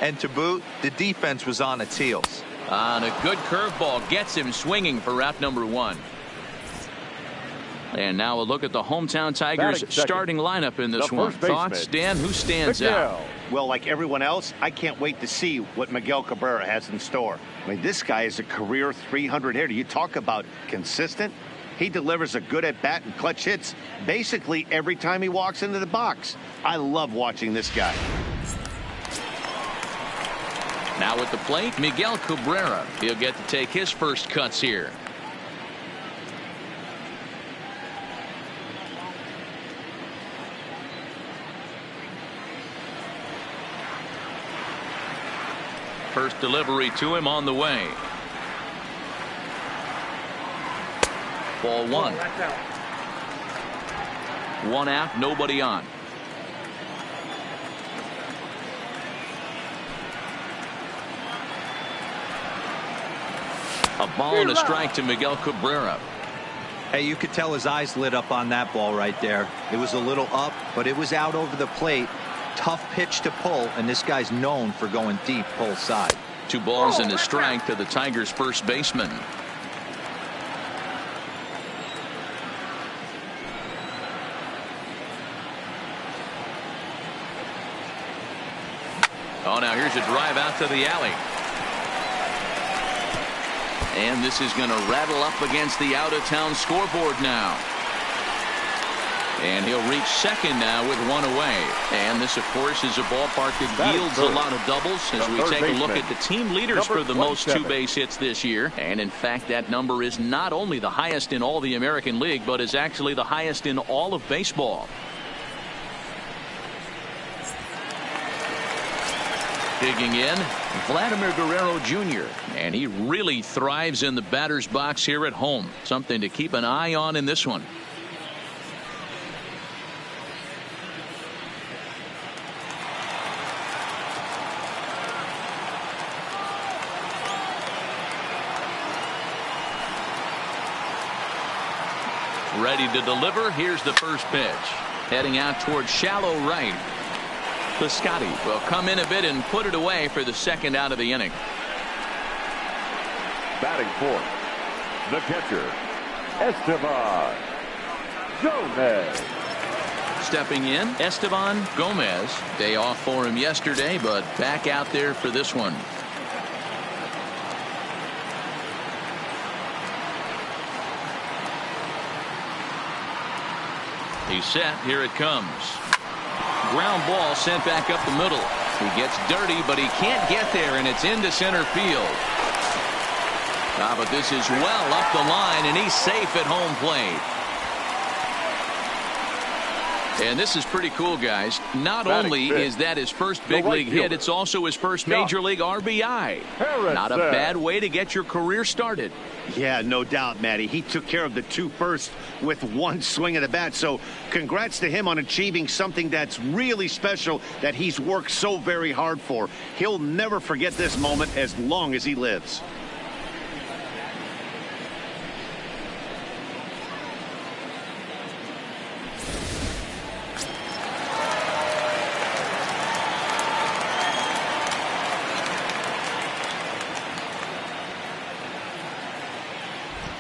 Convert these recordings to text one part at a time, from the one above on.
And to boot, the defense was on its heels. And a good curveball gets him swinging for out number 1. And now a look at the hometown Tigers starting lineup in this one. Thoughts, Dan? Who stands out? Well, like everyone else, I can't wait to see what Miguel Cabrera has in store. I mean, this guy is a career 300 hitter. You talk about consistent. He delivers a good at-bat and clutch hits basically every time he walks into the box. I love watching this guy. Now at the plate, Miguel Cabrera. He'll get to take his first cuts here. First delivery to him on the way. Ball 1. 1 out, nobody on. A ball and a strike to Miguel Cabrera. Hey, you could tell his eyes lit up on that ball right there. It was a little up, but it was out over the plate. Tough pitch to pull, and this guy's known for going deep pull side. 2 balls and a strike to the Tigers' first baseman. Oh, now here's a drive out to the alley. And this is going to rattle up against the out-of-town scoreboard now. And he'll reach second now with 1 away. And this, of course, is a ballpark that yields a lot of doubles as we take a look at the team leaders for the most 2-base hits this year. And, in fact, that number is not only the highest in all the American League, but is actually the highest in all of baseball. Digging in, Vladimir Guerrero Jr. And he really thrives in the batter's box here at home. Something to keep an eye on in this one. Ready to deliver. Here's the first pitch. Heading out towards shallow right. Piscotty will come in a bit and put it away for the second out of the inning. Batting fourth, the catcher, Esteban Gomez. Stepping in, Esteban Gomez. Day off for him yesterday, but back out there for this one. He's set. Here it comes. Ground ball sent back up the middle. He gets dirty, but he can't get there, and it's into center field. But this is well up the line, and he's safe at home plate. And this is pretty cool, guys. Not only is that his first big league hit, it's also his first major league RBI. Not a bad way to get your career started. Yeah, no doubt, Matty. He took care of the 2 first with 1 swing of the bat. So congrats to him on achieving something that's really special that he's worked so very hard for. He'll never forget this moment as long as he lives.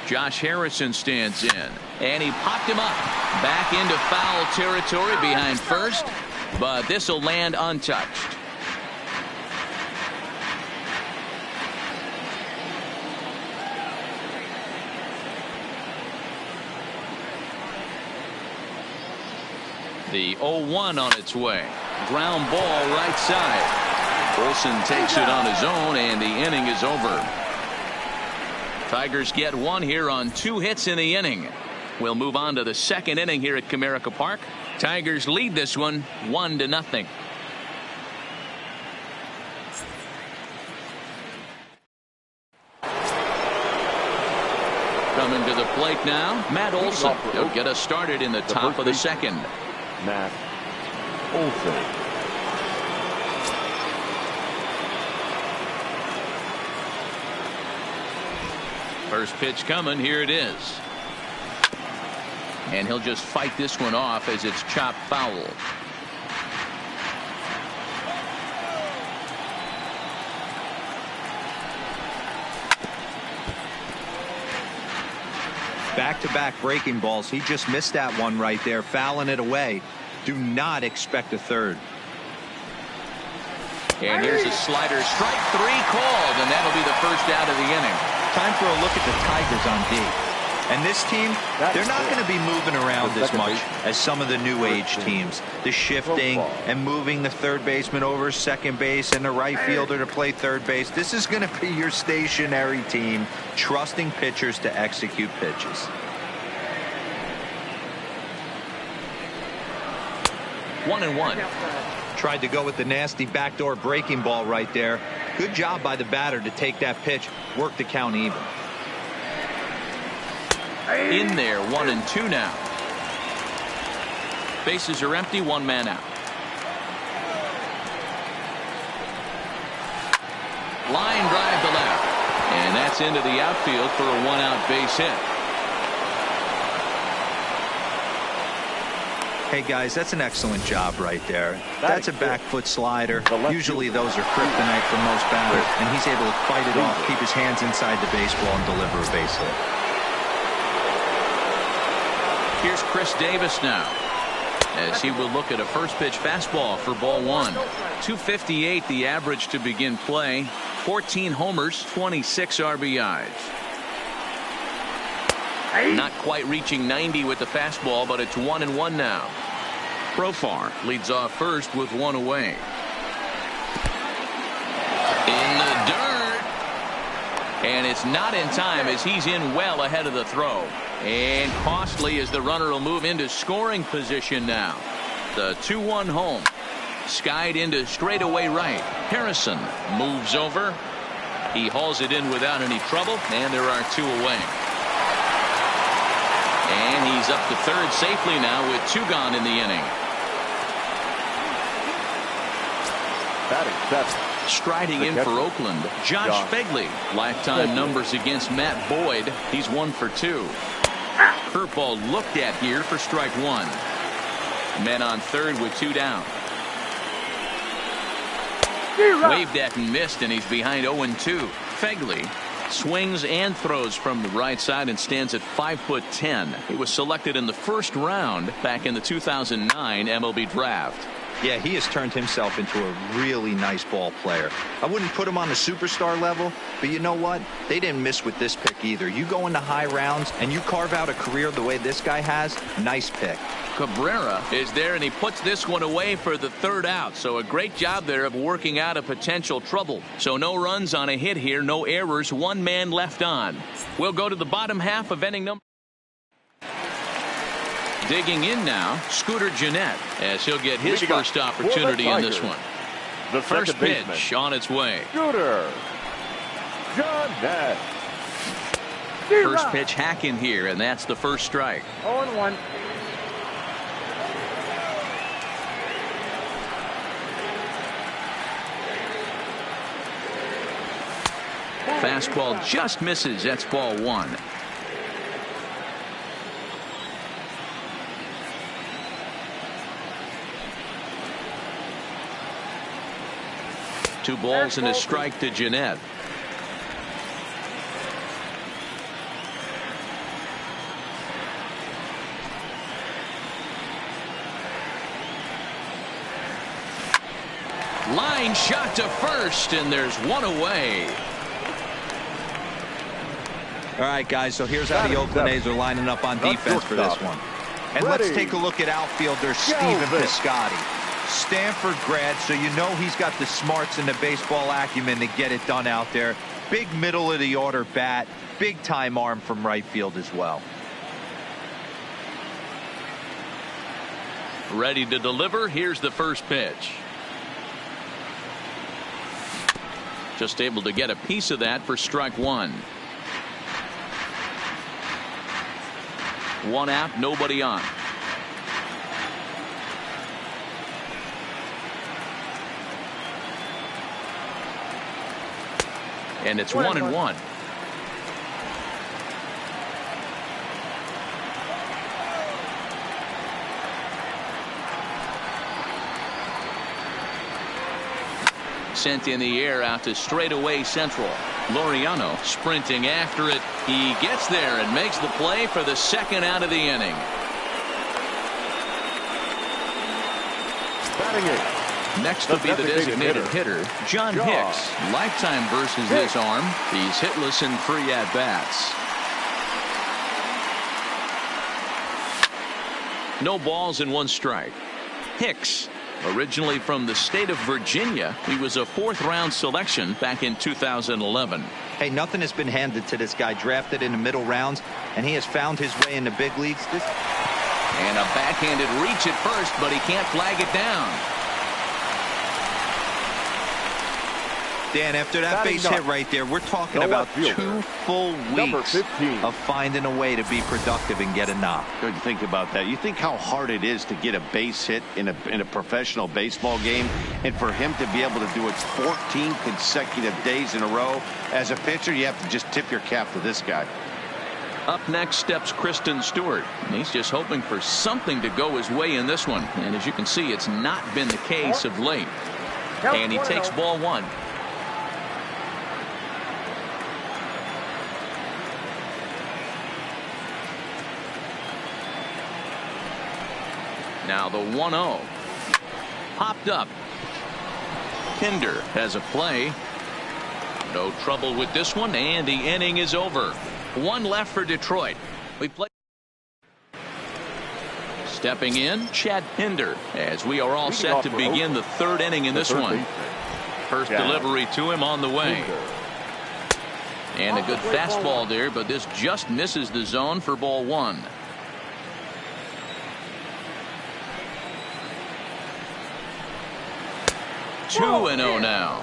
Josh Harrison stands in, and he popped him up back into foul territory behind first, but this will land untouched. The 0-1 on its way. Ground ball right side. Olsen takes it on his own, and the inning is over. Tigers get 1 here on 2 hits in the inning. We'll move on to the second inning here at Comerica Park. Tigers lead this one 1-0. Coming to the plate now, Matt Olson. He'll get us started in the top of the second. Matt Olson. First pitch coming. Here it is. And he'll just fight this one off as it's chopped foul. Back-to-back breaking balls. He just missed that one right there, fouling it away. Do not expect a third. And here's a slider. Strike 3 called, and that'll be the first out of the inning. Time for a look at the Tigers on D. And this team, they're not going to be moving around as much as some of the new age teams. The shifting and moving the third baseman over second base and the right fielder to play third base. This is going to be your stationary team, trusting pitchers to execute pitches. 1-1. Tried to go with the nasty backdoor breaking ball right there. Good job by the batter to take that pitch, work the count even. In there, 1-2 now. Bases are empty, one man out. Line drive to left. And that's into the outfield for a one-out base hit. Hey guys, that's an excellent job right there. That's a back foot slider. Usually those are kryptonite for most batters, and he's able to fight it off, keep his hands inside the baseball, and deliver a base hit. Here's Chris Davis now, as he will look at a first pitch fastball for ball 1. 258 the average to begin play. 14 homers, 26 RBIs. Not quite reaching 90 with the fastball, but it's 1-1 now. Profar leads off first with one away. In the dirt. And it's not in time, as he's in well ahead of the throw. And costly, as the runner will move into scoring position now. The 2-1 home. Skied into straightaway right. Harrison moves over. He hauls it in without any trouble, and there are 2 away. And he's up to third safely now with 2 gone in the inning. Striding in for Oakland, Josh Fegley. Lifetime numbers against Matt Boyd. He's 1 for 2. Curveball looked at here for strike 1. Men on third with 2 down. Waved at and missed, and he's behind 0-2. Fegley swings and throws from the right side and stands at 5'10". He was selected in the first round back in the 2009 MLB draft. Yeah, he has turned himself into a really nice ball player. I wouldn't put him on the superstar level, but you know what? They didn't miss with this pick either. You go into high rounds and you carve out a career the way this guy has, nice pick. Cabrera is there, and he puts this one away for the third out. So a great job there of working out a potential trouble. So no runs on a hit here, no errors, 1 man left on. We'll go to the bottom half of inning number. Digging in now, Scooter Gennett, as he'll get his first opportunity in this one. The first pitch on its way. Scooter Gennett. First pitch hack in here, and that's the first strike. 0-1. Fastball just misses. That's ball 1. Two balls and a strike to Gennett. Line shot to first, and there's 1 away. All right, guys, so here's how the Oakland A's are lining up on defense for this one. And let's take a look at outfielder Steven Piscotty. Stanford grad, so you know he's got the smarts and the baseball acumen to get it done out there. Big middle of the order bat, big time arm from right field as well. Ready to deliver. Here's the first pitch. Just able to get a piece of that for strike 1. 1 out, nobody on. And it's 1-1. Sent in the air out to straightaway central. Laureano sprinting after it. He gets there and makes the play for the second out of the inning. Batting it. Next will be the designated hitter, John Hicks. Lifetime versus this arm. He's hitless in 3 at-bats. No balls and 1 strike. Hicks, originally from the state of Virginia, he was a 4th-round selection back in 2011. Hey, nothing has been handed to this guy. Drafted in the middle rounds, and he has found his way in the big leagues. And a backhanded reach at first, but he can't flag it down. Dan, after that base hit right there, we're talking about 2 full weeks of finding a way to be productive and get a knock. Good to think about that. You think how hard it is to get a base hit in a professional baseball game, and for him to be able to do it 14 consecutive days in a row. As a pitcher, you have to just tip your cap to this guy. Up next steps Kristen Stewart. He's just hoping for something to go his way in this one. And as you can see, it's not been the case of late. And he takes ball 1. Now the 1-0. Popped up. Pinder has a play. No trouble with this one, and the inning is over. 1 left for Detroit. We play. Stepping in, Chad Pinder, as we are all set to begin the 3rd inning in this one. First delivery to him on the way. And a good fastball there, but this just misses the zone for ball 1. Two 2-0 now.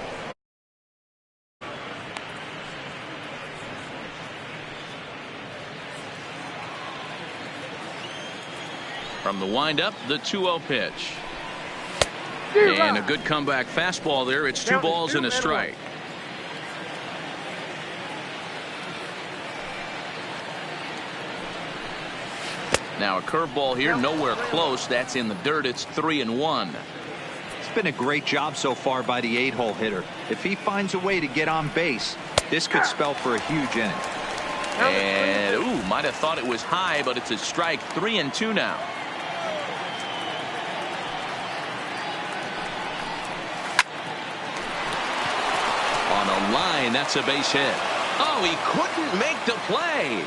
From the windup, the 2-0 pitch. And a good comeback fastball there. It's 2 balls and a strike. Now a curveball here, nowhere close. That's in the dirt. It's 3-1. It's been a great job so far by the 8-hole hitter. If he finds a way to get on base, this could spell for a huge inning. And might have thought it was high, but it's a strike. 3-2 now. On a line, that's a base hit. Oh, he couldn't make the play.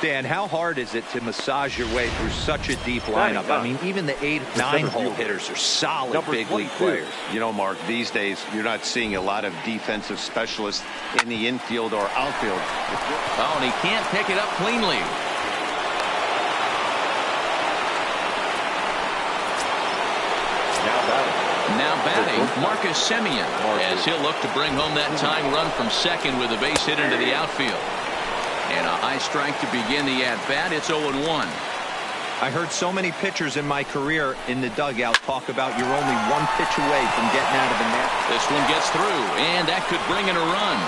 Dan, how hard is it to massage your way through such a deep lineup? I mean, even the 8, 9-hole hitters are solid big league players. You know, Mark, these days you're not seeing a lot of defensive specialists in the infield or outfield. Oh, and he can't pick it up cleanly. Now batting, Marcus Semien, as he'll look to bring home that tying run from second with a base hit into the outfield. And a high strike to begin the at-bat. It's 0-1. I heard so many pitchers in my career in the dugout talk about you're only 1 pitch away from getting out of the net. This one gets through, and that could bring in a run.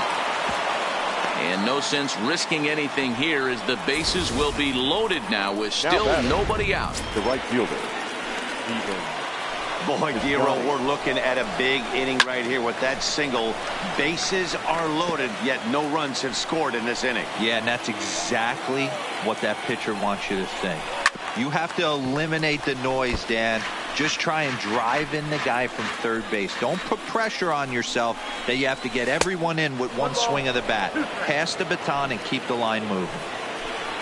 And no sense risking anything here as the bases will be loaded now with still nobody out. The right fielder. Boy, Giro, we're looking at a big inning right here with that single. Bases are loaded, yet no runs have scored in this inning. Yeah, and that's exactly what that pitcher wants you to think. You have to eliminate the noise, Dan. Just try and drive in the guy from third base. Don't put pressure on yourself that you have to get everyone in with 1 swing of the bat. Pass the baton and keep the line moving.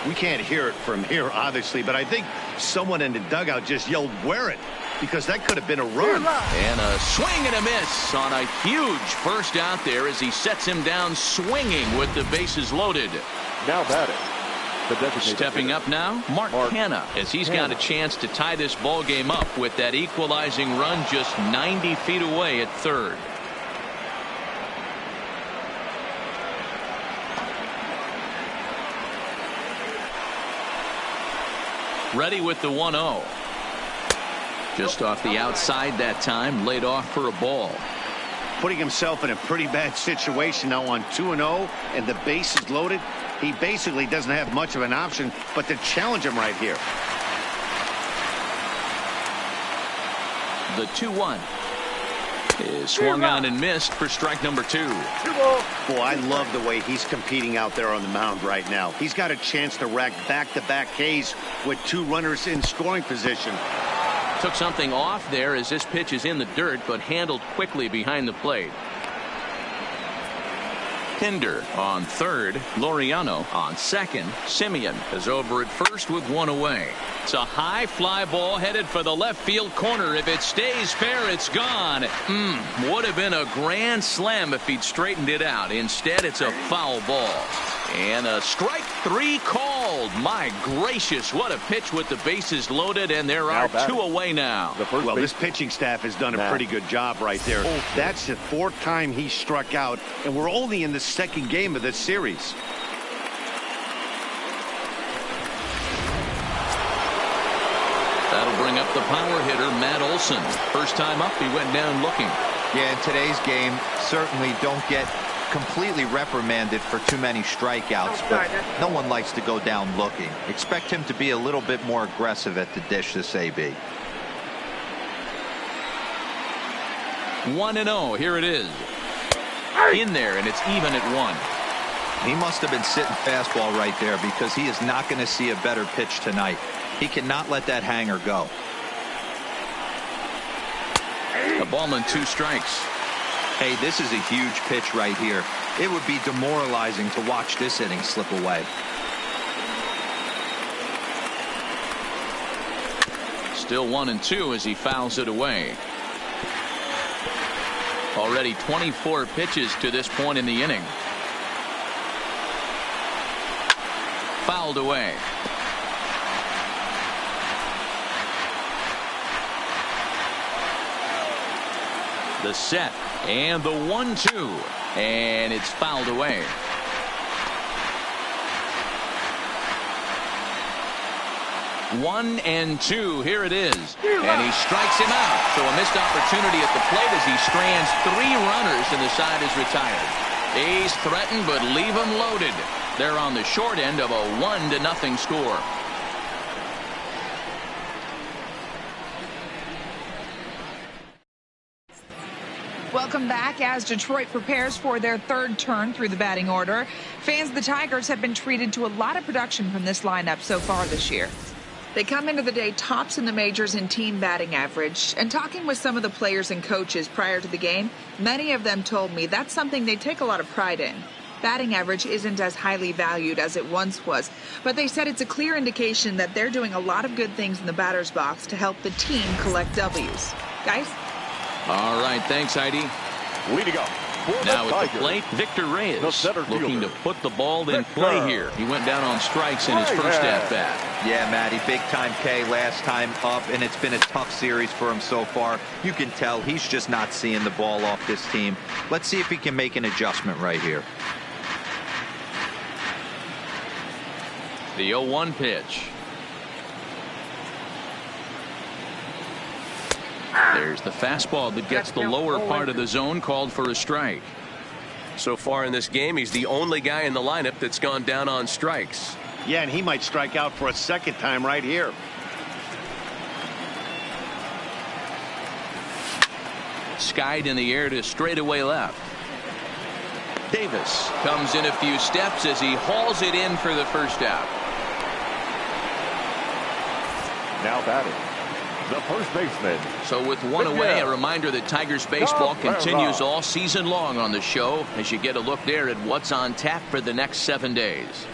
We can't hear it from here, obviously, but I think someone in the dugout just yelled, "Wear it," because that could have been a run. And a swing and a miss on a huge first out there as he sets him down swinging with the bases loaded. Now batting. Stepping up now, Mark Hanna, as he's got a chance to tie this ball game up with that equalizing run just 90 feet away at third. Ready with the 1-0. Just off the outside that time, laid off for a ball. Putting himself in a pretty bad situation now on 2-0 and the base is loaded. He basically doesn't have much of an option but to challenge him right here. The 2-1. is swung on and missed for strike number 2. Boy, I love the way he's competing out there on the mound right now. He's got a chance to rack back-to-back Ks with 2 runners in scoring position. Took something off there as this pitch is in the dirt, but handled quickly behind the plate. Pinder on third. Laureano on second. Simeon is over at first with 1 away. It's a high fly ball headed for the left field corner. If it stays fair, it's gone. Would have been a grand slam if he'd straightened it out. Instead, it's a foul ball. And a strike 3 called. My gracious, what a pitch with the bases loaded, and there are 2 away now. Well, this pitching staff has done a pretty good job right there. That's the 4th time he struck out, and we're only in the 2nd game of this series. That'll bring up the power hitter, Matt Olson. First time up, he went down looking. Yeah, in today's game, certainly don't get completely reprimanded for too many strikeouts, but no one likes to go down looking. Expect him to be a little bit more aggressive at the dish this AB. 1-0. Here it is. In there, and it's even at 1. He must have been sitting fastball right there, because he is not going to see a better pitch tonight. He cannot let that hanger go. A ball and 2 strikes. Hey, this is a huge pitch right here. It would be demoralizing to watch this inning slip away. Still 1-2 as he fouls it away. Already 24 pitches to this point in the inning. Fouled away. The set and the 1-2, and it's fouled away. One and two. Here it is, and he strikes him out. So a missed opportunity at the plate as he strands 3 runners, and the side is retired. A's threaten, but leave them loaded. They're on the short end of a 1-0 score. Welcome back as Detroit prepares for their 3rd turn through the batting order. Fans of the Tigers have been treated to a lot of production from this lineup so far this year. They come into the day tops in the majors in team batting average. And talking with some of the players and coaches prior to the game, many of them told me that's something they take a lot of pride in. Batting average isn't as highly valued as it once was, but they said it's a clear indication that they're doing a lot of good things in the batter's box to help the team collect W's. Guys? All right, thanks, Heidi. Way to go. Now at the plate, Victor Reyes looking to put the ball in play here. He went down on strikes in his first at-bat. Yeah, Matty, big-time K last time up, and it's been a tough series for him so far. You can tell he's just not seeing the ball off this team. Let's see if he can make an adjustment right here. The 0-1 pitch. There's the fastball that gets the lower part of the zone, called for a strike. So far in this game, he's the only guy in the lineup that's gone down on strikes. Yeah, and he might strike out for a 2nd time right here. Skied in the air to straightaway left. Davis comes in a few steps as he hauls it in for the first out. Now batting, the first baseman. So with 1 away, a reminder that Tigers baseball continues all season long on the show as you get a look there at what's on tap for the next 7 days.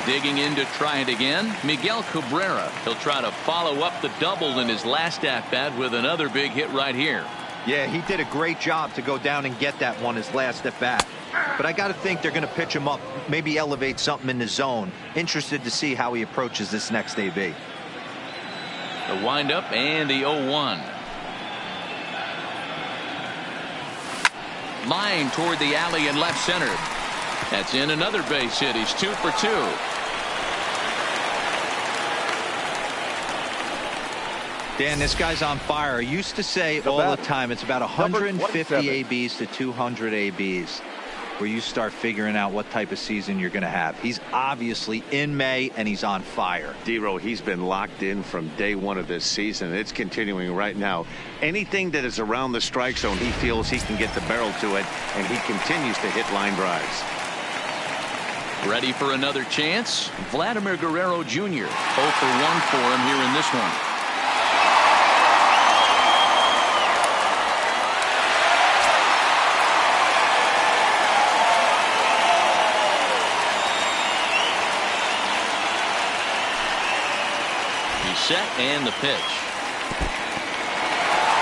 Digging in to try it again, Miguel Cabrera. He'll try to follow up the double in his last at-bat with another big hit right here. Yeah, he did a great job to go down and get that one his last at-bat. But I got to think they're going to pitch him up, maybe elevate something in the zone. Interested to see how he approaches this next AB. The windup and the 0-1. Line toward the alley in left center. That's in another base hit. He's 2 for 2. Dan, this guy's on fire. I used to say all the time it's about 150 ABs to 200 ABs. where you start figuring out what type of season you're going to have. He's obviously in May, and he's on fire. D-Row, he's been locked in from day one of this season. It's continuing right now. Anything that is around the strike zone, he feels he can get the barrel to it, and he continues to hit line drives. Ready for another chance? Vladimir Guerrero Jr. 0 for 1 for him here in this one. Set and the pitch.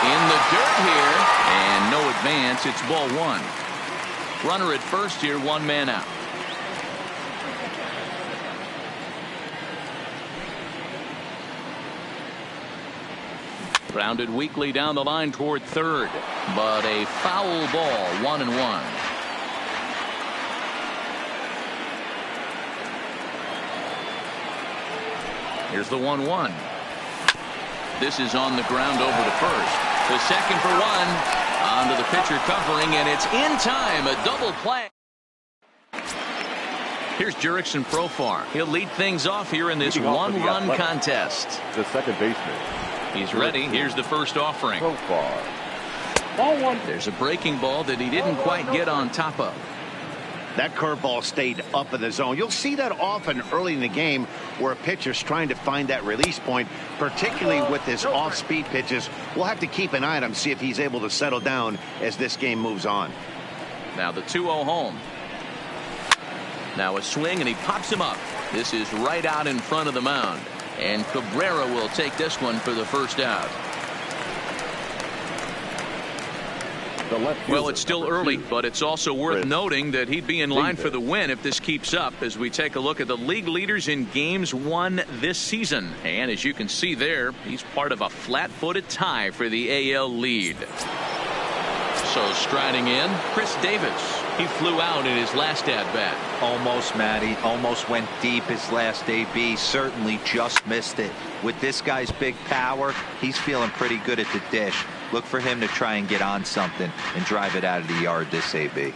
In the dirt here, and no advance. It's ball 1. Runner at first here, 1 man out. Grounded weakly down the line toward third, but a foul ball, 1-1. Here's the 1-1. This is on the ground over to first. The second for 1. Onto the pitcher covering, and it's in time. A double play. Here's Jurickson Profar. He'll lead things off here in this one-run contest. The second baseman. He's ready. Here's the first offering. Profar. Ball 1. There's a breaking ball that he didn't quite get on top of. That curveball stayed up in the zone. You'll see that often early in the game where a pitcher's trying to find that release point, particularly with his off-speed pitches. We'll have to keep an eye on him, see if he's able to settle down as this game moves on. Now the 2-0 home. Now a swing, and he pops him up. This is right out in front of the mound. And Cabrera will take this one for the first out. Well, it's still early, but it's also worth noting that he'd be in line for the win if this keeps up as we take a look at the league leaders in games won this season. And as you can see there, he's part of a flat-footed tie for the AL lead. So striding in, Chris Davis. He flew out in his last at-bat. Almost, Matty. Almost went deep his last AB. Certainly just missed it. With this guy's big power, he's feeling pretty good at the dish. Look for him to try and get on something and drive it out of the yard this AB.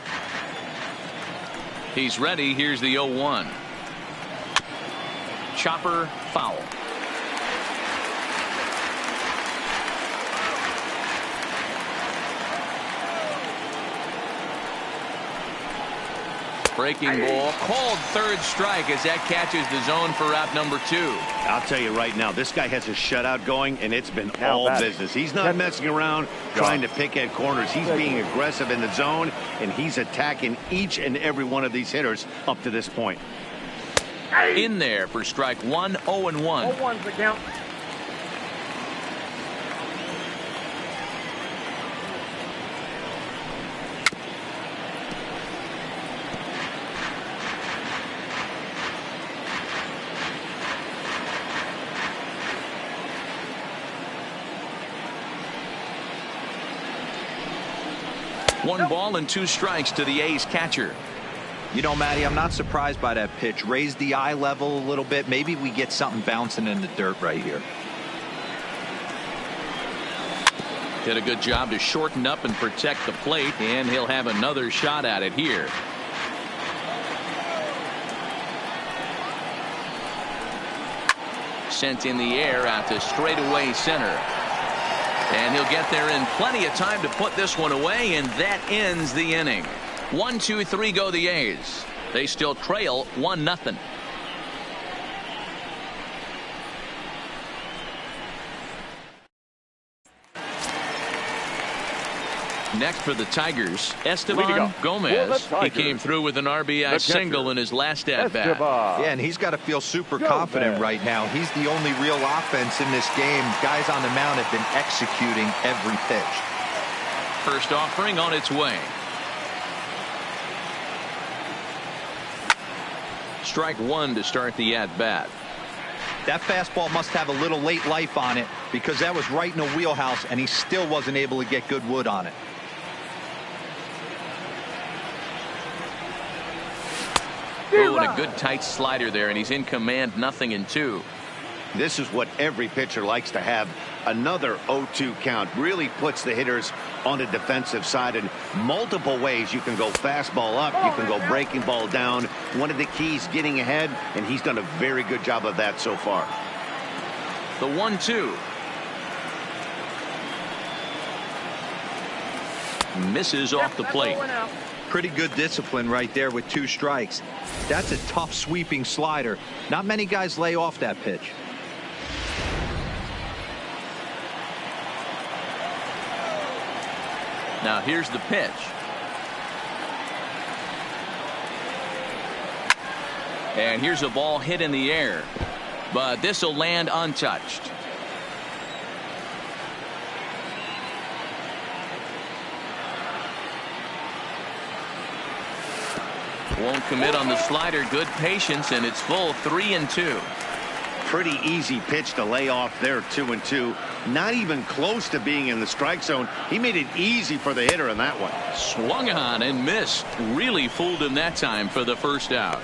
He's ready. Here's the 0-1. Chopper foul. Breaking ball, called third strike as that catches the zone for out number 2. I'll tell you right now, this guy has a shutout going, and it's been all business. He's not messing around trying to pick at corners. He's being aggressive in the zone, and he's attacking each and every one of these hitters up to this point. In there for strike 1, 0-1. 0-1's the count. One ball and 2 strikes to the A's catcher. You know, Matty, I'm not surprised by that pitch. Raise the eye level a little bit. Maybe we get something bouncing in the dirt right here. Did a good job to shorten up and protect the plate, and he'll have another shot at it here. Sent in the air out to straightaway center. And he'll get there in plenty of time to put this one away, and that ends the inning. 1, 2, 3 go the A's. They still trail 1-0. Next for the Tigers, Esteban Gomez. He came through with an RBI single in his last at-bat. Yeah, and he's got to feel super confident right now. He's the only real offense in this game. Guys on the mound have been executing every pitch. First offering on its way. Strike 1 to start the at-bat. That fastball must have a little late life on it because that was right in the wheelhouse, and he still wasn't able to get good wood on it. Oh, and a good tight slider there, and he's in command, 0-2. This is what every pitcher likes to have, Another 0-2 count really puts the hitters on the defensive side in multiple ways. You can go fastball up, you can go breaking ball down. One of the keys, getting ahead, and he's done a very good job of that so far. The 1-2. Misses off the plate. Pretty good discipline right there with 2 strikes. That's a tough sweeping slider. Not many guys lay off that pitch. Now here's the pitch. And here's a ball hit in the air, but this will land untouched. Won't commit on the slider. Good patience, and it's full 3-2. Pretty easy pitch to lay off there, 2-2. Not even close to being in the strike zone. He made it easy for the hitter in that one. Swung on and missed. Really fooled him that time for the first out.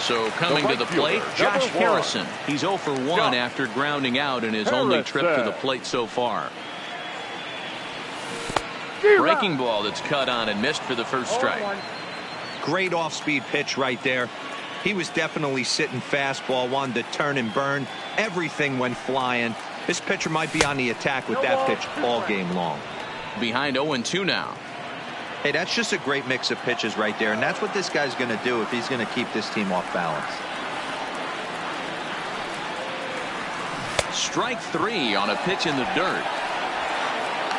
So coming to the plate, Josh Harrison. He's 0 for 1 after grounding out in his only trip to the plate so far. Breaking ball that's cut on and missed for the first strike. Great off-speed pitch right there. He was definitely sitting fastball, wanted to turn and burn. Everything went flying. This pitcher might be on the attack with that pitch all game long. Behind 0-2 now. Hey, that's just a great mix of pitches right there, and that's what this guy's going to do if he's going to keep this team off balance. Strike 3 on a pitch in the dirt.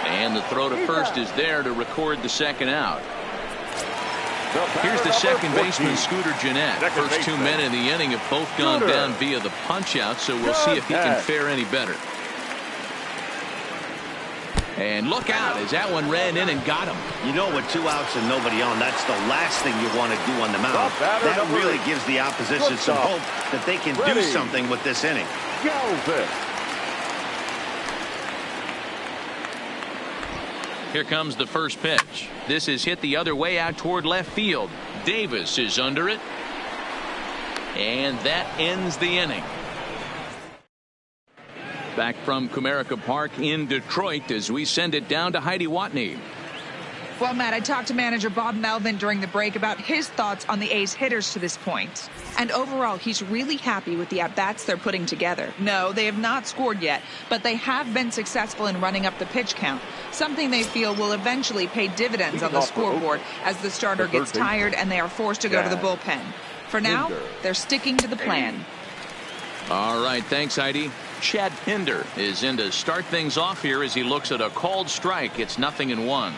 And the throw to first is there to record the second out. Here's the second baseman, Scooter Gennett. First 2 men in the inning have both gone down via the punch-out, so we'll see if he can fare any better. And look out as that one ran in and got him. You know, with 2 outs and nobody on, that's the last thing you want to do on the mound. That really gives the opposition some hope that they can do something with this inning. Here comes the first pitch. This is hit the other way out toward left field. Davis is under it. And that ends the inning. Back from Comerica Park in Detroit as we send it down to Heidi Watney. Well, Matt, I talked to manager Bob Melvin during the break about his thoughts on the A's hitters to this point. And overall, he's really happy with the at-bats they're putting together. No, they have not scored yet, but they have been successful in running up the pitch count, something they feel will eventually pay dividends on the scoreboard as the starter gets tired and they are forced to go to the bullpen. For now, they're sticking to the plan. All right, thanks, Heidi. Chad Pinder is in to start things off here as he looks at a called strike. It's 0-1.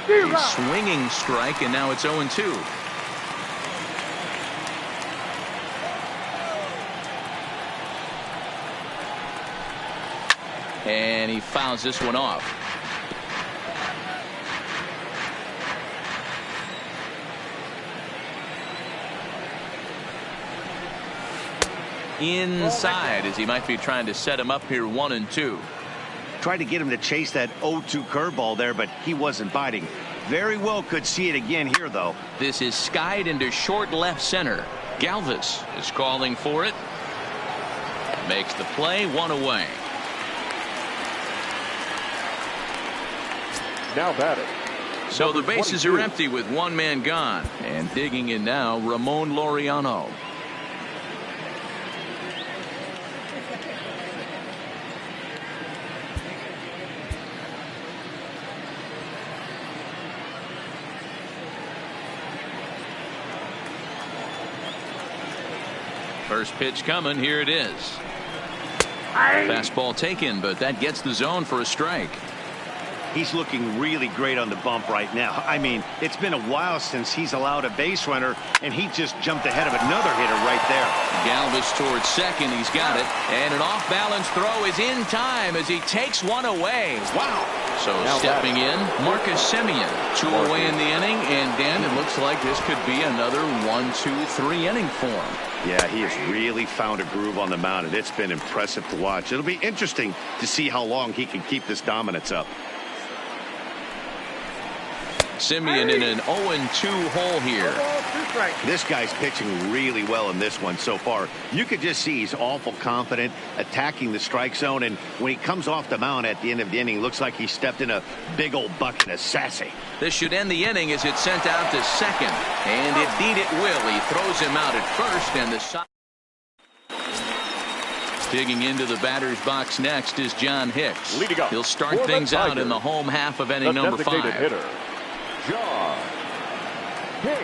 A swinging strike, and now it's 0-2. And he fouls this one off. Inside as he might be trying to set him up here 1-2. Tried to get him to chase that 0-2 curveball there, but he wasn't biting. Very well could see it again here, though. This is skied into short left center. Galvis is calling for it. Makes the play, 1 away. Now batting. So the bases are empty with 1 man gone. And digging in now, Ramon Laureano. First pitch coming. Here it is. Fastball taken, but that gets the zone for a strike. He's looking really great on the bump right now. I mean, it's been a while since he's allowed a base runner, and he just jumped ahead of another hitter right there. Galvis towards second. He's got it. And an off-balance throw is in time as he takes 1 away. Wow. So now stepping in, Marcus Semien. 2 away in the inning. And, Dan, it looks like this could be another 1-2-3 inning for him. Yeah, he has really found a groove on the mound, and it's been impressive to watch. It'll be interesting to see how long he can keep this dominance up. Simeon in an 0-2 hole here. This guy's pitching really well in this one so far. You could just see he's awful confident attacking the strike zone, and when he comes off the mound at the end of the inning, looks like he stepped in a big old bucket of sassy. This should end the inning as it's sent out to second, and indeed it will. He throws him out at first, and the side. Digging into the batter's box next is John Hicks. He'll start things out in the home half of inning number 5. Hitter, John Hicks.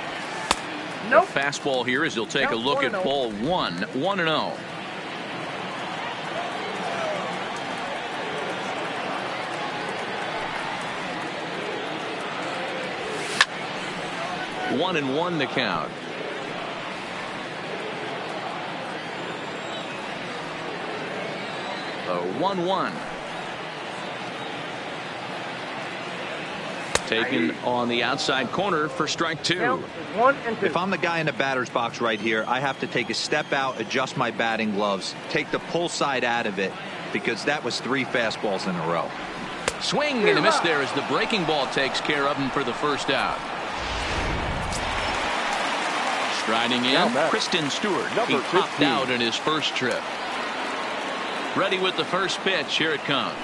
Nope. The fastball here as he'll take a look at ball 1. 1-0. One and one to count. A 1-1. Taken on the outside corner for strike 2. If I'm the guy in the batter's box right here, I have to take a step out, adjust my batting gloves, take the pull side out of it, because that was 3 fastballs in a row. Swing and a miss there as the breaking ball takes care of him for the first out. Striding in, Kristen Stewart. He popped out in his first trip. Ready with the first pitch. Here it comes.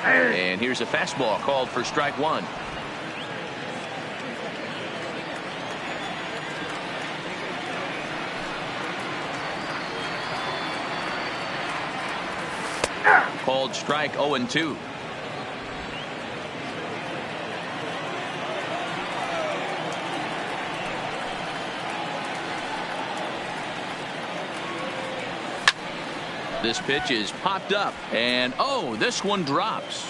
And here's a fastball called for strike 1. Called strike 0-2. This pitch is popped up, and oh, this one drops.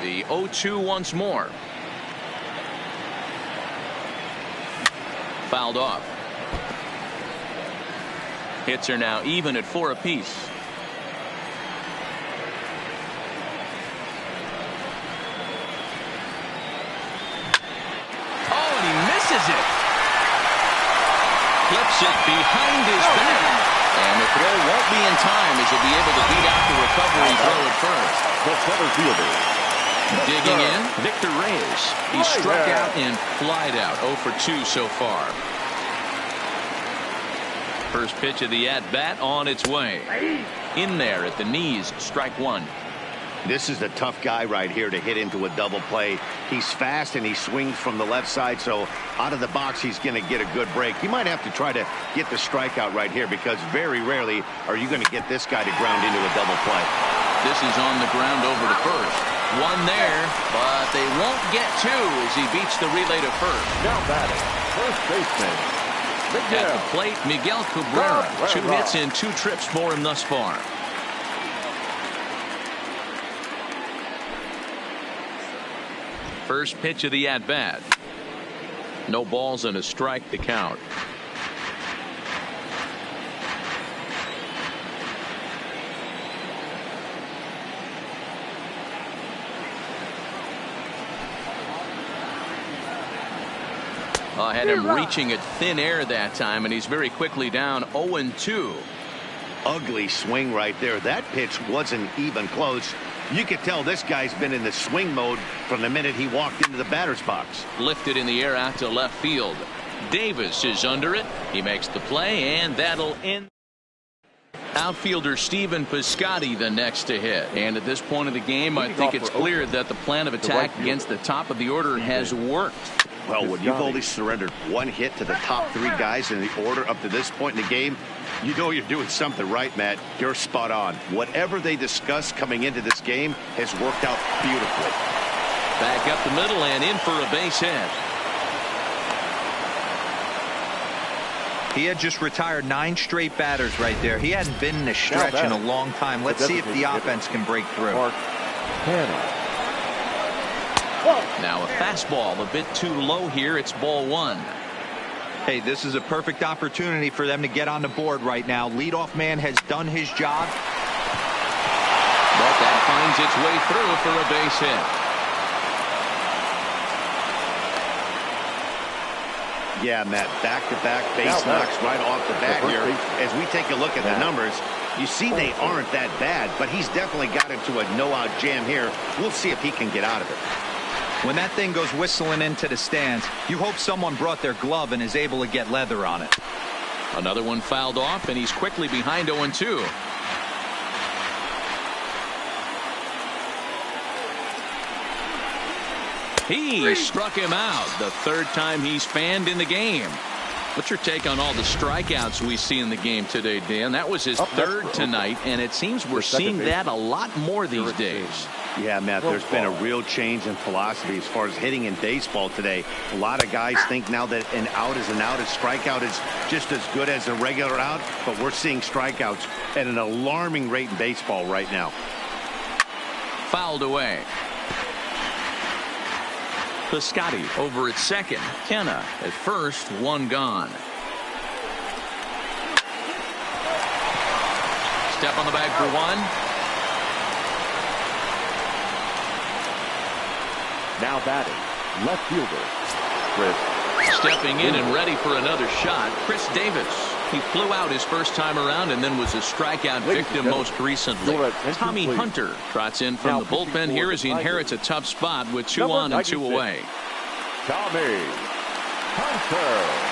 The 0-2 once more. Fouled off. Hits are now even at 4 apiece. Oh, and he misses it. Flips it behind his back. And the throw won't be in time as he'll be able to beat out the recovery throw at first. The center fielder. Digging in, Victor Reyes. He struck out and flied out. 0 for 2 so far. First pitch of the at-bat on its way. In there at the knees, strike 1. This is a tough guy right here to hit into a double play. He's fast and he swings from the left side, so out of the box he's going to get a good break. You might have to try to get the strikeout right here, because very rarely are you going to get this guy to ground into a double play. This is on the ground over to first. One there, but they won't get 2 as he beats the relay to first. Now batting, first baseman. At the plate, Miguel Cabrera. 2 hits and 2 trips for him thus far. First pitch of the at-bat. No balls and a strike to count. Had him reaching at thin air that time, and he's very quickly down 0-2. Ugly swing right there. That pitch wasn't even close. You could tell this guy's been in the swing mode from the minute he walked into the batter's box. Lifted in the air out to left field. Davis is under it. He makes the play, and that'll end. Outfielder Stephen Piscotty the next to hit. And at this point of the game, I think it's clear that the plan of attack against the top of the order has worked. Well, when you've only surrendered 1 hit to the top 3 guys in the order up to this point in the game, you know you're doing something right, Matt. You're spot on. Whatever they discussed coming into this game has worked out beautifully. Back up the middle and in for a base hit. He had just retired 9 straight batters right there. He hadn't been in a stretch in a long time. Let's see if the offense can break through. Now a fastball a bit too low here. It's ball 1. Hey, this is a perfect opportunity for them to get on the board right now. Leadoff man has done his job. But that finds its way through for a base hit. Yeah, Matt, back-to-back base knocks right off the bat here. As we take a look at the numbers, You see, they aren't that bad, but he's definitely got into a no-out jam here. We'll see if he can get out of it. When that thing goes whistling into the stands, you hope someone brought their glove and is able to get leather on it. Another one fouled off, and he's quickly behind 0-2. He struck him out, the third time he's fanned in the game. What's your take on all the strikeouts we see in the game today, Dan? That was his third tonight, and it seems we're seeing that a lot more these days. Yeah, Matt, there's been a real change in philosophy as far as hitting in baseball today. A lot of guys think now that an out is an out, a strikeout is just as good as a regular out, but we're seeing strikeouts at an alarming rate in baseball right now. Fouled away. Piscotty over at second. Kenna at first, one gone. Step on the bag for one. Now batting, left fielder, Chris. Stepping in and ready for another shot, Chris Davis. He flew out his first time around and then was a strikeout victim most recently. Tommy Hunter trots in from the bullpen here as he inherits a tough spot with 2 on and 2 away. Tommy Hunter.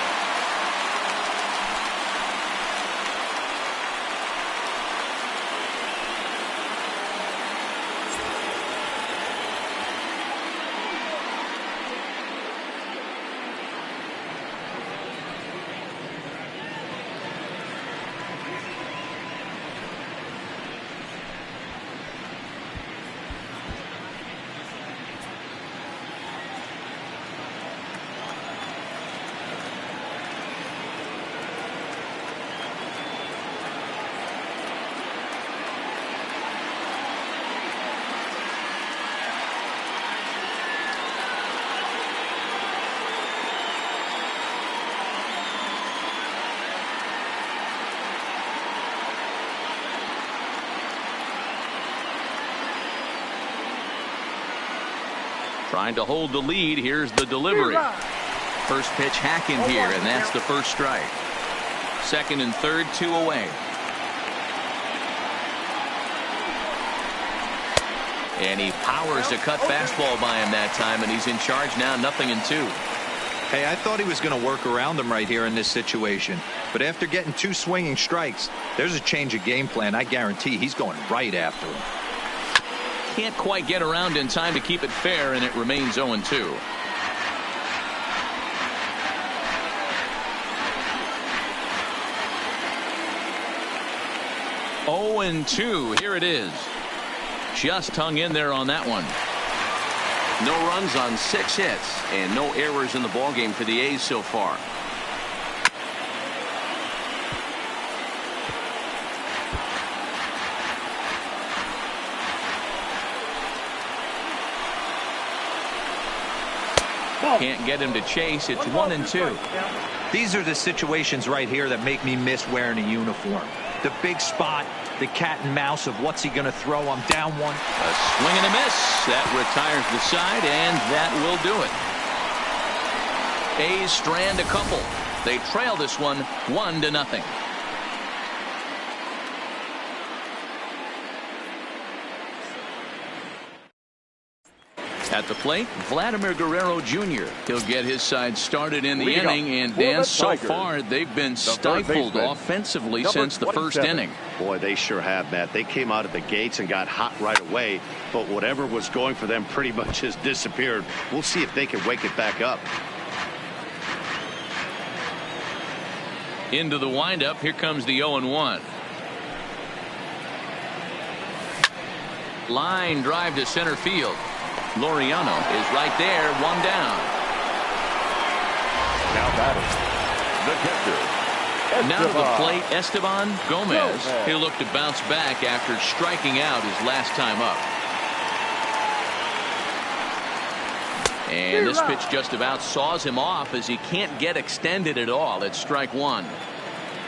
Trying to hold the lead. Here's the delivery. First pitch hacking here, and that's the first strike. Second and third, 2 away. And he powers a cut fastball by him that time, and he's in charge now, 0-2. Hey, I thought he was going to work around him right here in this situation. But after getting 2 swinging strikes, there's a change of game plan. I guarantee he's going right after him. Can't quite get around in time to keep it fair, and it remains 0-2. 0-2. Here it is. Just hung in there on that one. No runs on 6 hits and no errors in the ballgame for the A's so far. Can't get him to chase. It's 1-2. These are the situations right here that make me miss wearing a uniform. The big spot, the cat and mouse of what's he going to throw. I'm down one. A swing and a miss. That retires the side, and that will do it. A's strand a couple. They trail this one 1-0. At the plate, Vladimir Guerrero Jr. He'll get his side started in the inning, and Dan, so far they've been stifled offensively since the first inning. Boy, they sure have, Matt. They came out of the gates and got hot right away, but whatever was going for them pretty much has disappeared. We'll see if they can wake it back up. Into the windup, here comes the 0-1. Line drive to center field. Laureano is right there, 1 down. Now batting, the catcher, Now to the plate, Esteban Gomez. He'll look to bounce back after striking out his last time up. And this pitch just about saws him off as he can't get extended at all. It's strike 1.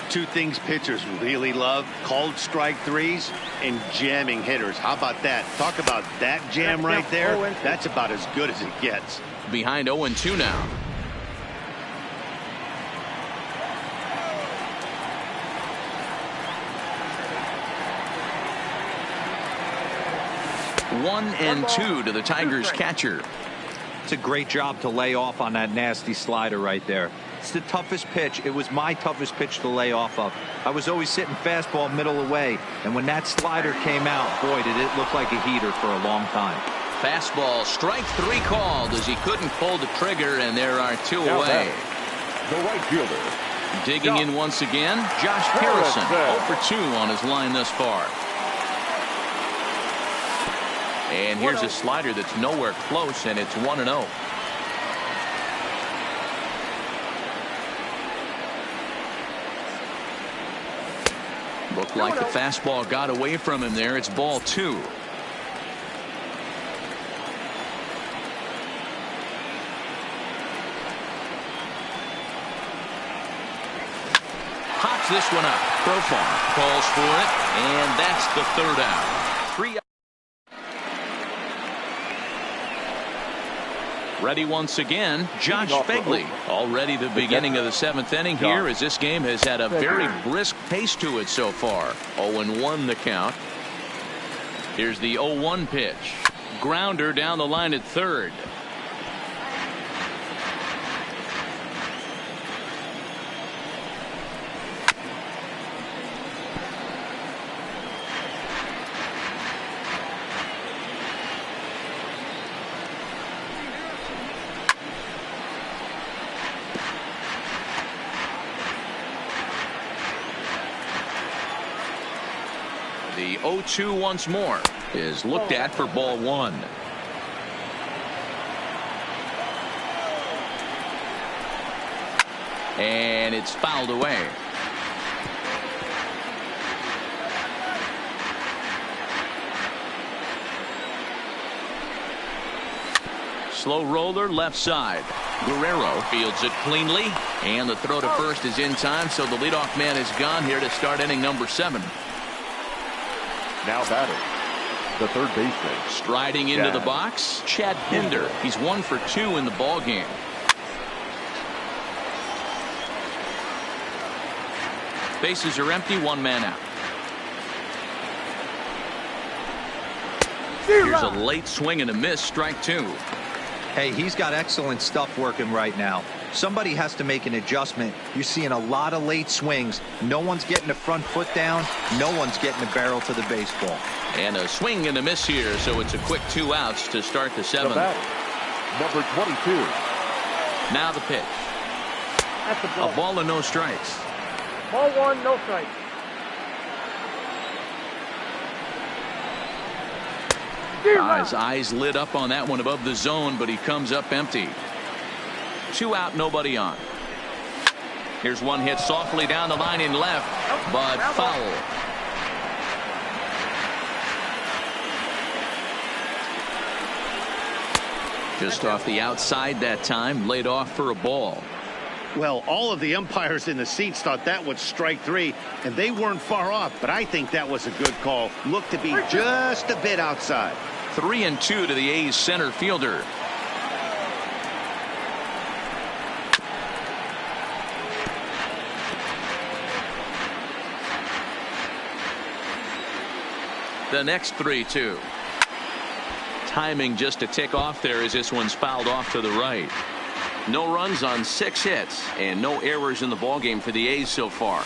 2 things pitchers really love: called strike threes and jamming hitters. How about that? Talk about that jam right there. That's about as good as it gets. Behind 0-2 now. 1-2 to the Tigers catcher. It's a great job to lay off on that nasty slider right there. It's the toughest pitch. It was my toughest pitch to lay off of. I was always sitting fastball middle away, and when that slider came out, boy, did it look like a heater for a long time. Fastball, strike 3 called as he couldn't pull the trigger, and there are 2 Now away. The right fielder. Digging in once again, Josh Harrison, 0 for 2 on his line thus far. And here's a slider that's nowhere close, and it's 1-0. Looked like the fastball got away from him there. It's ball 2. Pops this one up. Profar calls for it, and that's the 3rd out. 3 out. Ready once again, Josh Begley. Already the beginning of the 7th inning here, as this game has had a very brisk pace to it so far. 0-1 the count. Here's the 0-1 pitch. Grounder down the line at 3rd. The 0-2 once more is looked at for ball 1. And it's fouled away. Slow roller left side. Guerrero fields it cleanly, and the throw to first is in time, so the leadoff man is gone here to start inning number 7. Now batting, the 3rd baseman. Striding into the box, Chad Pinder. He's 1 for 2 in the ball game. Bases are empty, 1 man out. Here's a late swing and a miss, strike 2. Hey, he's got excellent stuff working right now. Somebody has to make an adjustment. You're seeing a lot of late swings. No one's getting the front foot down. No one's getting the barrel to the baseball. And a swing and a miss here, so it's a quick 2 outs to start the 7th. Number 22. Now the pitch. That's a ball. A ball and no strikes. Ball 1, no strikes. His eyes lit up on that one above the zone, but he comes up empty. 2 out, nobody on. Here's one hit softly down the line in left, but foul. Just off the outside that time, laid off for a ball. Well, all of the umpires in the seats thought that was strike 3, and they weren't far off, but I think that was a good call. Looked to be just a bit outside. 3-2 to the A's center fielder. The next 3-2. Timing just a tick off there as this one's fouled off to the right. No runs on 6 hits and no errors in the ballgame for the A's so far.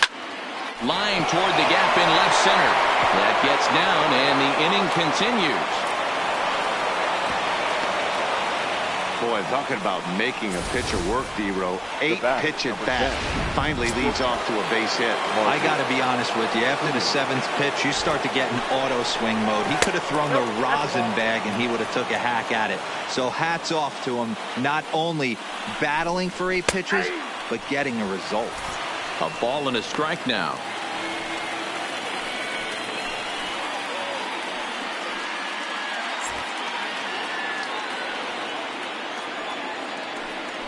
Line toward the gap in left center. That gets down and the inning continues. Boy, talking about making a pitcher work, D-Row. 8 pitch at bat. Finally leads off to a base hit. I got to be honest with you. After the 7th pitch, you start to get in auto swing mode. He could have thrown the rosin bag and he would have took a hack at it. So hats off to him. Not only battling for 8 pitches, but getting a result. A ball and a strike now.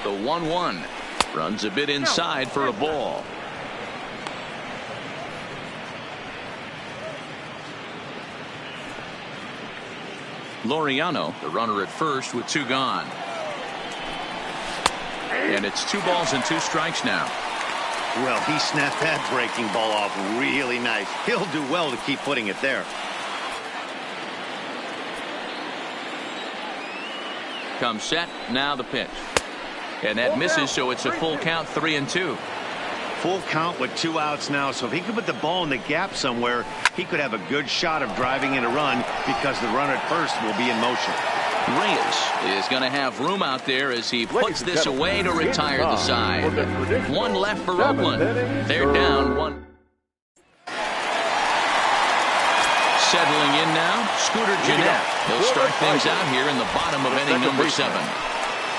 The 1-1 runs a bit inside for a ball. Laureano, the runner at first with 2 gone. And it's 2 balls and 2 strikes now. Well, he snapped that breaking ball off really nice. He'll do well to keep putting it there. Comes set. Now the pitch. And that misses, so it's a full count, 3-2. Full count with 2 outs now, so if he could put the ball in the gap somewhere, he could have a good shot of driving in a run because the runner at first will be in motion. Reyes is going to have room out there as he puts this away to retire the side. 1 left for Oakland. They're down 1. Settling in now, Scooter Gennett. He'll start things out here in the bottom of inning number 7.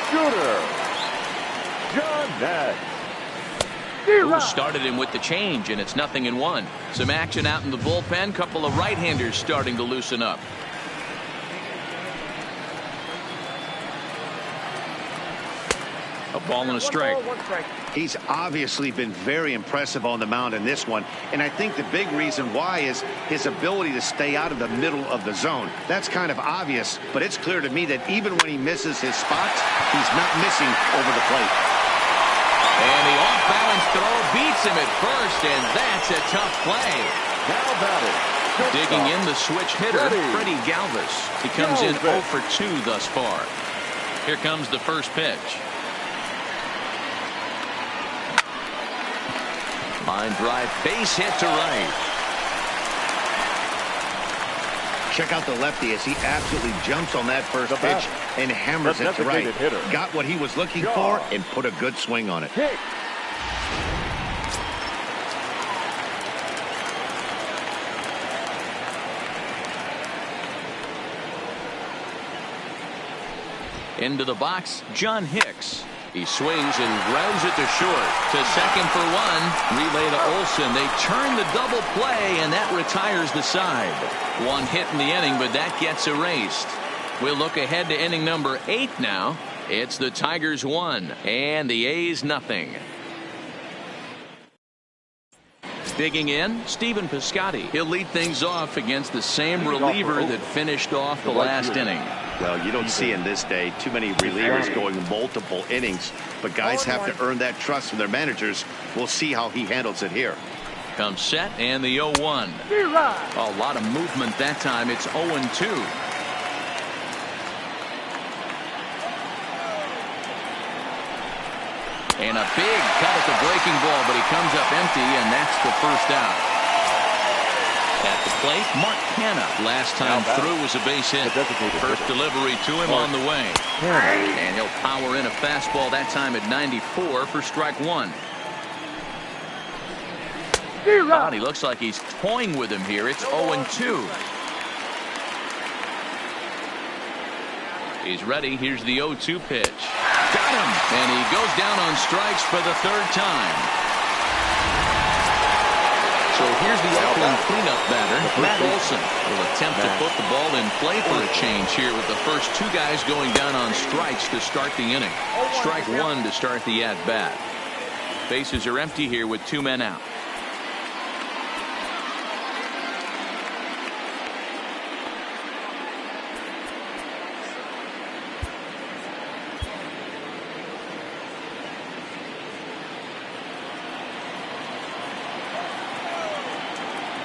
Scooter Gennett. Who started him with the change, and it's 0-1. Some action out in the bullpen. Couple of right-handers starting to loosen up. A ball and a strike. He's obviously been very impressive on the mound in this one, and I think the big reason why is his ability to stay out of the middle of the zone. That's kind of obvious, but it's clear to me that even when he misses his spots, he's not missing over the plate. And the off-balance throw beats him at first, and that's a tough play. Now batting. Digging in the switch hitter, Freddie Galvis. He comes in 0 for 2 thus far. Here comes the first pitch. Line drive, base hit to right. Check out the lefty as he absolutely jumps on that first pitch and hammers it to right. Got what he was looking for and put a good swing on it. Into the box, John Hicks. He swings and grounds it to short. To second for 1. Relay to Olsen. They turn the double play, and that retires the side. 1 hit in the inning, but that gets erased. We'll look ahead to inning number 8 now. It's the Tigers 1 and the A's 0. Digging in, Stephen Piscotty. He'll lead things off against the same reliever that finished off the last inning. Well, you don't see in this day too many relievers going multiple innings, but guys have to earn that trust from their managers. We'll see how he handles it here. Comes set and the 0-1. A lot of movement that time. It's 0-2. And a big cut at the breaking ball, but he comes up empty, and that's the first out. At the plate, Mark Hanna. Last time through was a base hit. First delivery to him on the way. And he'll power in a fastball that time at 94 for strike 1. Oh, he looks like he's toying with him here. It's 0-2. He's ready. Here's the 0-2 pitch. Got him. And he goes down on strikes for the 3rd time. So here's the Oakland cleanup batter, Matt Olson. Will attempt to put the ball in play for a change here with the first 2 guys going down on strikes to start the inning. Strike 1 to start the at-bat. Bases are empty here with 2 men out.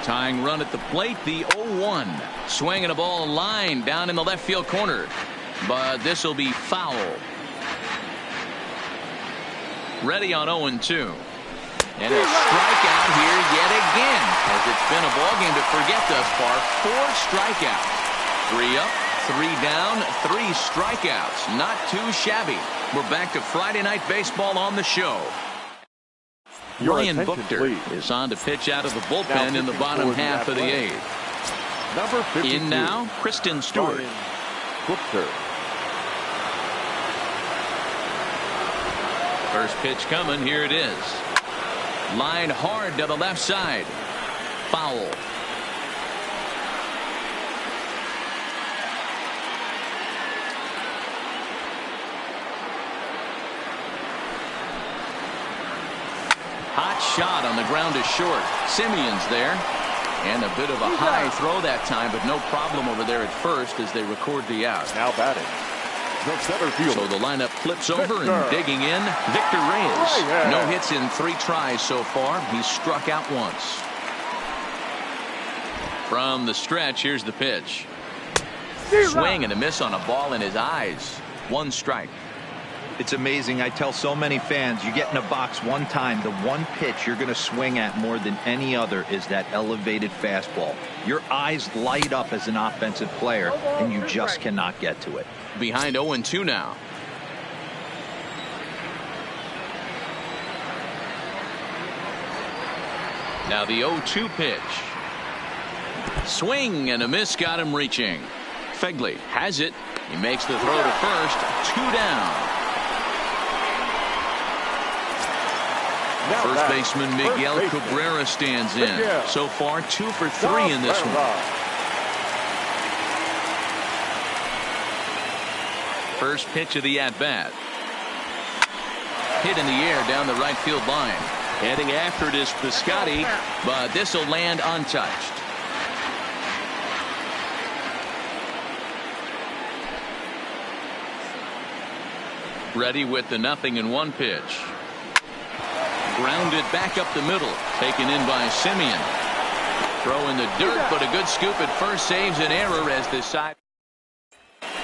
Tying run at the plate, the 0-1. Swinging a ball line down in the left field corner. But this will be foul. Ready on 0-2. And a strikeout here yet again. As it's been a ball game to forget thus far. 4 strikeouts. 3 up, 3 down, 3 strikeouts. Not too shabby. We're back to Friday Night Baseball on the show. Ryan Buchter is on to pitch out of the bullpen in the bottom half of the 8th. In now, Kristen Stewart. First pitch coming. Here it is. Line hard to the left side. Foul. Hot shot on the ground is short. Simeon's there. And a bit of a high throw that time, but no problem over there at first as they record the out. Now batting. The center fielder. So the lineup flips over and digging in, Victor Reyes. No hits in 3 tries so far. He's struck out once. From the stretch, here's the pitch. Swing and a miss on a ball in his eyes. 1 strike. It's amazing. I tell so many fans, you get in a box one time, the one pitch you're going to swing at more than any other is that elevated fastball. Your eyes light up as an offensive player, and you just cannot get to it. Behind 0-2 now. Now the 0-2 pitch. Swing and a miss, got him reaching. Fegley has it. He makes the throw to first. 2 down. First baseman Miguel Cabrera stands in. So far 2 for 3 in this one. First pitch of the at-bat. Hit in the air down the right field line. Heading after it is Piscotty, but this will land untouched. Ready with the 0-1 pitch. Grounded back up the middle. Taken in by Simeon. Throw in the dirt, but a good scoop at first saves an error as this side.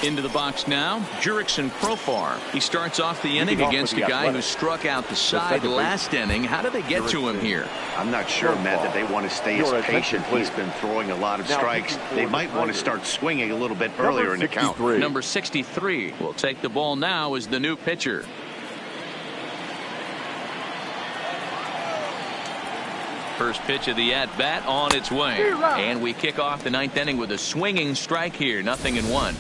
Into the box now, Jurickson Profar. He starts off the inning against a guy who struck out the side last inning. How did they get to him here? I'm not sure, Matt, that they want to stay as patient. He's been throwing a lot of strikes. They might want to start swinging a little bit earlier in the count. Number 63 will take the ball now as the new pitcher. First pitch of the at-bat on its way. And we kick off the 9th inning with a swinging strike here. 0-1.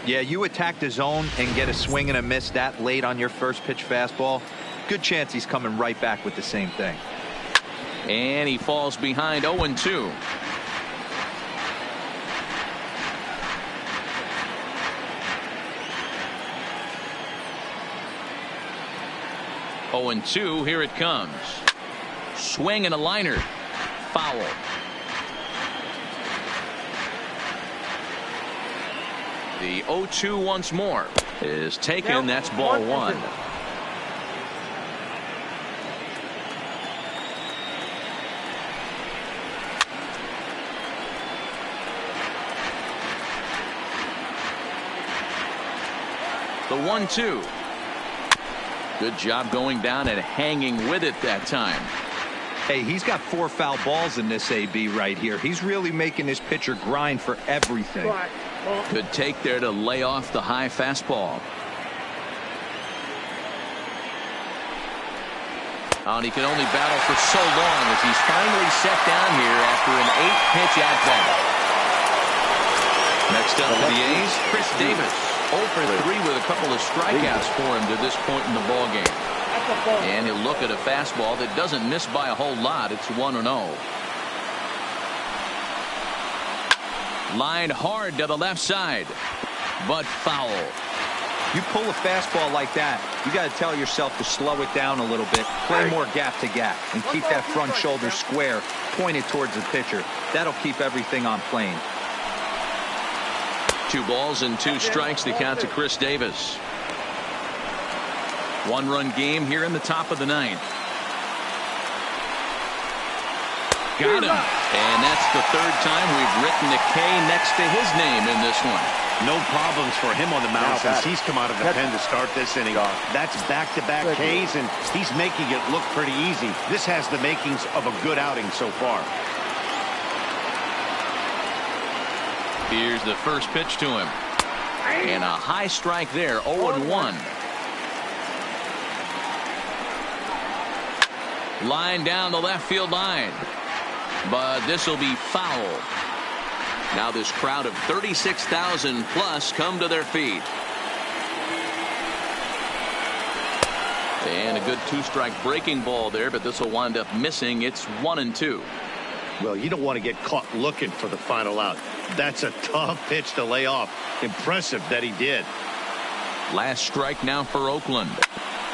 Yeah, you attack the zone and get a swing and a miss that late on your first pitch fastball. Good chance he's coming right back with the same thing. And he falls behind 0-2. Here it comes. Swing and a liner. Foul. The 0-2 once more is taken. That's ball 1. The 1-2. Good job going down and hanging with it that time. Hey, he's got 4 foul balls in this AB right here. He's really making his pitcher grind for everything. Good take there to lay off the high fastball. Oh, and he can only battle for so long as he's finally set down here after an 8-pitch at-bat. Next up for the A's, Chris Davis. 0 for 3 with a couple of strikeouts for him to this point in the ballgame. And he'll look at a fastball that doesn't miss by a whole lot. It's 1-0. Lined hard to the left side, but foul. You pull a fastball like that, you got to tell yourself to slow it down a little bit, play more gap to gap, and keep that front shoulder square pointed towards the pitcher. That'll keep everything on plane. 2 balls and 2 strikes to count to Chris Davis. 1-run game here in the top of the 9th. Got him. And that's the 3rd time we've written a K next to his name in this one. No problems for him on the mound since he's come out of the pen to start this inning. That's back-to-back Ks, and he's making it look pretty easy. This has the makings of a good outing so far. Here's the first pitch to him. And a high strike there, 0-1. Line down the left field line. But this will be foul. Now this crowd of 36,000 plus come to their feet. And a good 2-strike breaking ball there, but this will wind up missing. It's 1-2. Well, you don't want to get caught looking for the final out. That's a tough pitch to lay off. Impressive that he did. Last strike now for Oakland.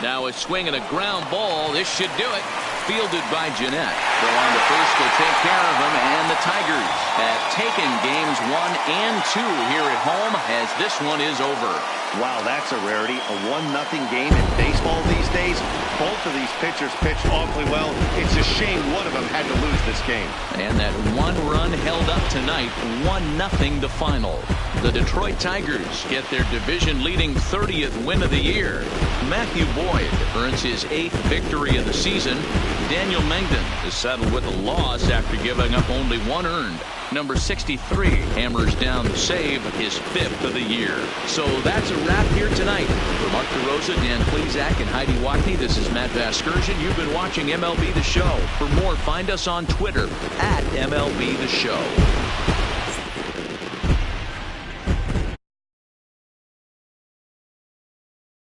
Now a swing and a ground ball. This should do it. Fielded by Jeanette. Throw on to first will take care of him, and the Tigers have taken games 1 and 2 here at home as this one is over. Wow, that's a rarity. A 1-0 game in baseball these days. Both of these pitchers pitched awfully well. It's a shame one of them had to lose this game. And that one run held up tonight. 1-0 the final. The Detroit Tigers get their division-leading 30th win of the year. Matthew Boyd earns his 8th victory of the season. Daniel Mengden is settled with a loss after giving up only 1 earned. Number 63 hammers down the save, his 5th of the year. So that's a wrap here tonight. For Mark DeRosa, Dan Plesac, and Heidi Watney, this is Matt Vasgersian. You've been watching MLB The Show. For more, find us on Twitter @MLB The Show.